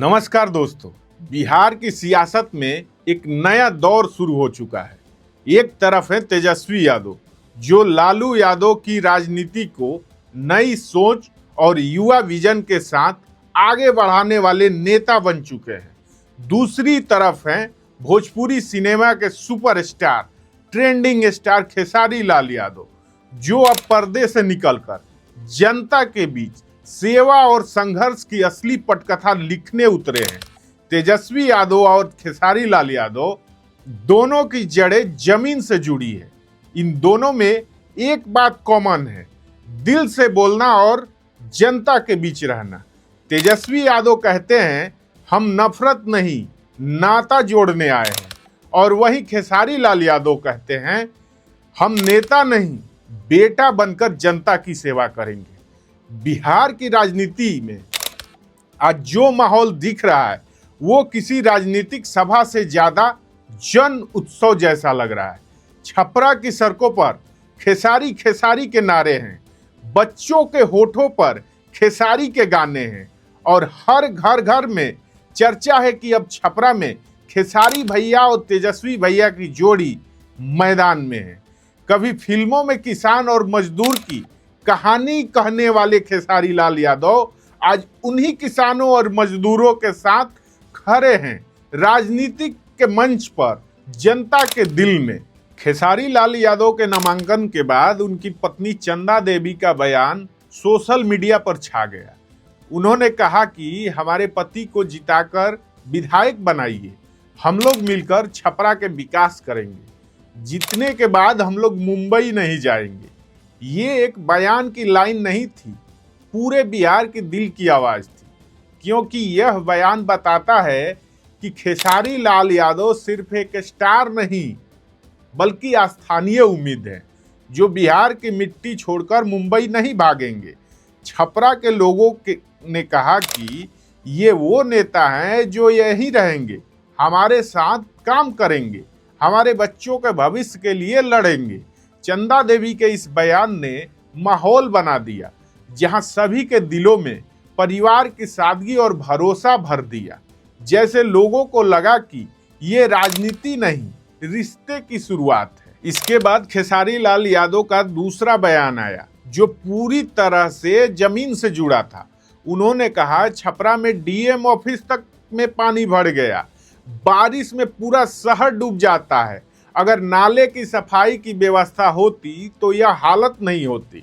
नमस्कार दोस्तों। बिहार की सियासत में एक नया दौर शुरू हो चुका है। एक तरफ है तेजस्वी यादव, जो लालू यादव की राजनीति को नई सोच और युवा विजन के साथ आगे बढ़ाने वाले नेता बन चुके हैं। दूसरी तरफ हैं भोजपुरी सिनेमा के superstar, trending star Khesari Lal Yadav, जो अब पर्दे से निकलकर जनता के बीच सेवा और संघर्ष की असली पटकथा लिखने उतरे हैं। तेजस्वी यादव और खेसारी लाल यादव दोनों की जड़ें जमीन से जुड़ी है। इन दोनों में एक बात कॉमन है, दिल से बोलना और जनता के बीच रहना। तेजस्वी यादव कहते हैं, हम नफरत नहीं नाता जोड़ने आए हैं, और वहीं खेसारी लाल यादव कहते हैं, हम नेता नहीं बेटा बनकर जनता की सेवा करेंगे। बिहार की राजनीति में आज जो माहौल दिख रहा है वो किसी राजनीतिक सभा से ज्यादा जन उत्सव जैसा लग रहा है। छपरा की सड़कों पर खेसारी खेसारी के नारे हैं, बच्चों के होठों पर खेसारी के गाने हैं, और हर घर घर में चर्चा है कि अब छपरा में खेसारी भैया और तेजस्वी भैया की जोड़ी मैदान में है। कभी फिल्मों में किसान और मजदूर की कहानी कहने वाले खेसारी लाल यादव आज उन्हीं किसानों और मजदूरों के साथ खड़े हैं, राजनीति के मंच पर, जनता के दिल में। खेसारी लाल यादव के नामांकन के बाद उनकी पत्नी चंदा देवी का बयान सोशल मीडिया पर छा गया। उन्होंने कहा कि हमारे पति को जिताकर विधायक बनाइए, हम लोग मिलकर छपरा के विकास करेंगे, जीतने के बाद हम लोग मुंबई नहीं जाएंगे। ये एक बयान की लाइन नहीं थी, पूरे बिहार के दिल की आवाज थी, क्योंकि यह बयान बताता है कि खेसारी लाल यादव सिर्फ एक स्टार नहीं बल्कि स्थानीय उम्मीद है, जो बिहार की मिट्टी छोड़कर मुंबई नहीं भागेंगे। छपरा के लोगों ने कहा कि ये वो नेता हैं जो यही रहेंगे, हमारे साथ काम करेंगे, हमारे बच्चों के भविष्य के लिए लड़ेंगे। चंदा देवी के इस बयान ने माहौल बना दिया, जहां सभी के दिलों में परिवार की सादगी और भरोसा भर दिया। जैसे लोगों को लगा कि ये राजनीति नहीं, रिश्ते की शुरुआत है। इसके बाद खेसारी लाल यादव का दूसरा बयान आया, जो पूरी तरह से जमीन से जुड़ा था। उन्होंने कहा, छपरा में डीएम ऑफिस तक में पानी भर गया, बारिश में पूरा शहर डूब जाता है। अगर नाले की सफाई की व्यवस्था होती तो यह हालत नहीं होती।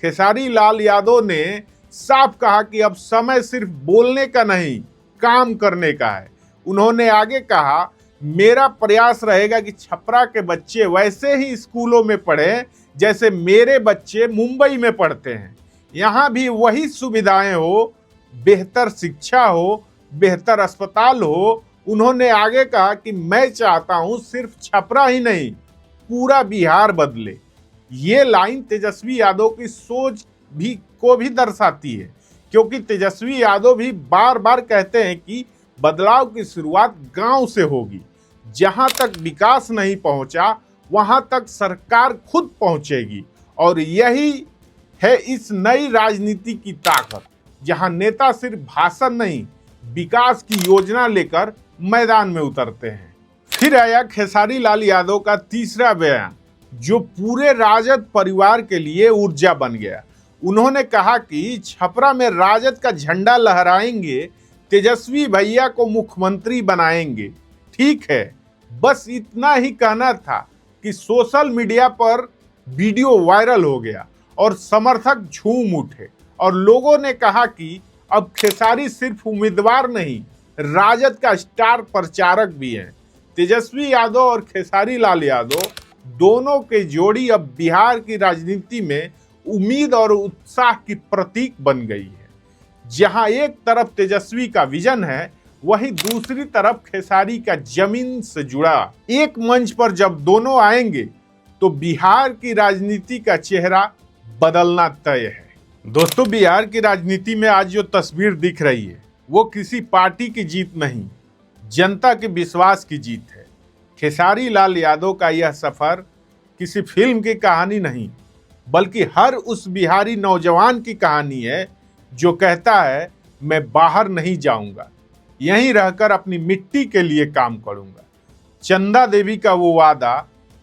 खेसारी लाल यादव ने साफ कहा कि अब समय सिर्फ बोलने का नहीं, काम करने का है। उन्होंने आगे कहा, मेरा प्रयास रहेगा कि छपरा के बच्चे वैसे ही स्कूलों में पढ़ें जैसे मेरे बच्चे मुंबई में पढ़ते हैं। यहाँ भी वही सुविधाएं हो, बेहतर शिक्षा हो, बेहतर अस्पताल हो। उन्होंने आगे कहा कि मैं चाहता हूं सिर्फ छपरा ही नहीं, पूरा बिहार बदले। ये लाइन तेजस्वी यादव की सोच को भी दर्शाती है, क्योंकि तेजस्वी यादव भी बार बार कहते हैं कि बदलाव की शुरुआत गांव से होगी। जहां तक विकास नहीं पहुंचा वहां तक सरकार खुद पहुंचेगी, और यही है इस नई राजनीति की ताकत, जहां नेता सिर्फ भाषण नहीं, विकास की योजना लेकर मैदान में उतरते हैं। फिर आया खेसारी लाल यादव का तीसरा बयान, जो पूरे राजद परिवार के लिए ऊर्जा बन गया। उन्होंने कहा कि छपरा में राजद का झंडा लहराएंगे, तेजस्वी भैया को मुख्यमंत्री बनाएंगे। ठीक है, बस इतना ही कहना था कि सोशल मीडिया पर वीडियो वायरल हो गया और समर्थक झूम उठे, और लोगों ने कहा कि अब खेसारी सिर्फ उम्मीदवार नहीं, राजद का स्टार प्रचारक भी हैं। तेजस्वी यादव और खेसारी लाल यादव दोनों के जोड़ी अब बिहार की राजनीति में उम्मीद और उत्साह की प्रतीक बन गई है। जहां एक तरफ तेजस्वी का विजन है, वहीं दूसरी तरफ खेसारी का जमीन से जुड़ा एक मंच पर जब दोनों आएंगे तो बिहार की राजनीति का चेहरा बदलना तय है। दोस्तों, बिहार की राजनीति में आज जो तस्वीर दिख रही है वो किसी पार्टी की जीत नहीं, जनता के विश्वास की जीत है। खेसारी लाल यादव का यह सफर किसी फिल्म की कहानी नहीं, बल्कि हर उस बिहारी नौजवान की कहानी है जो कहता है, मैं बाहर नहीं जाऊंगा, यहीं रहकर अपनी मिट्टी के लिए काम करूंगा। चंदा देवी का वो वादा,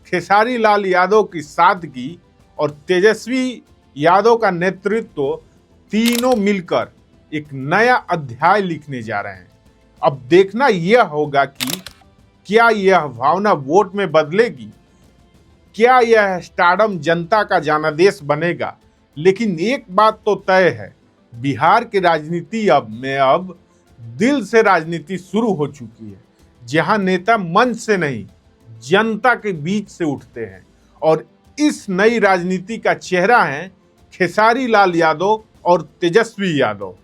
खेसारी लाल यादव की सादगी और तेजस्वी यादव का नेतृत्व, तीनों मिलकर एक नया अध्याय लिखने जा रहे हैं। अब देखना यह होगा कि क्या यह भावना वोट में बदलेगी, क्या यह स्टारडम जनता का जनादेश बनेगा। लेकिन एक बात तो तय है, बिहार की राजनीति अब दिल से राजनीति शुरू हो चुकी है, जहां नेता मंच से नहीं जनता के बीच से उठते हैं। और इस नई राजनीति का चेहरा है खेसारी लाल यादव और तेजस्वी यादव।